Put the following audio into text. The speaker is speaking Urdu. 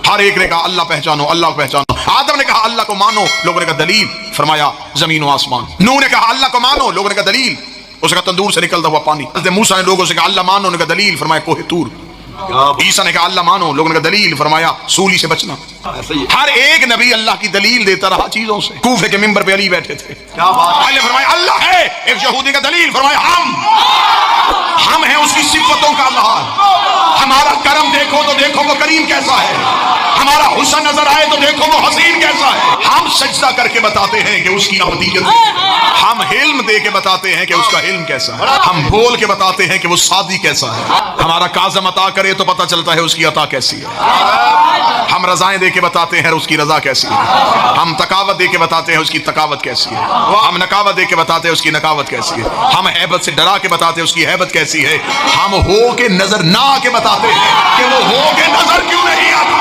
ہر ایک نے کہا اللہ پہچانو، اللہ کو پہچانو۔ آدم نے کہا اللہ کو مانو، لوگوں نے کہا دلیل، فرمایا زمین و آسمان۔ نوح نے کہا اللہ کو مانو، لوگوں نے کہا دلیل، اس کا تندور سے نکلتا ہوا پانی۔ حضرت موسیٰ نے لوگوں سے کہا اللہ مانو، نے کہا دلیل، فرمایا کوہ طور۔ عیسیٰ نے کہا اللہ مانو، لوگوں نے کہا دلیل، فرمایا سولی سے بچنا۔ ہر ایک نبی اللہ کی دلیل دیتا رہا چیزوں سے۔ کوفے کے ممبر پہ علی بیٹھے تھے، علی نے فرمایا اللہ ہے، ایک یہودی کا دلیل، فرمایا ہم ہیں اس کی صفتوں کا اظہار۔ ہمارا کرم دیکھو تو دیکھو وہ کریم کیسا ہے، ہمارا حسن نظر آئے تو دیکھو وہ حسین کیسا ہے۔ ہم سجدہ کر کے بتاتے ہیں کہ اس کی ابدیت ہے، ہم علم دے کے بتاتے ہیں کہ اس کا علم کیسا ہے، ہم بول کے بتاتے ہیں کہ وہ سادی کیسا ہے۔ ہمارا کاظم عطا کرے تو پتہ چلتا ہے اس کی عطا کیسی ہے۔ ہم رضائیں دے کے بتاتے ہیں اس کی رضا کیسی ہے، ہم تکاوت دے کے بتاتے ہیں اس کی تکاوت کیسی ہے، ہم نکاوت دے کے بتاتے ہیں اس کی نکاوت کیسی ہے، ہم ہیبت سے ڈرا کے بتاتے ہیں اس کی ہیبت کیسی ہے، ہم ہو کے نظر نہ آ کے بتاتے ہیں کہ وہ ہو کے نظر کیوں نہیں آتا۔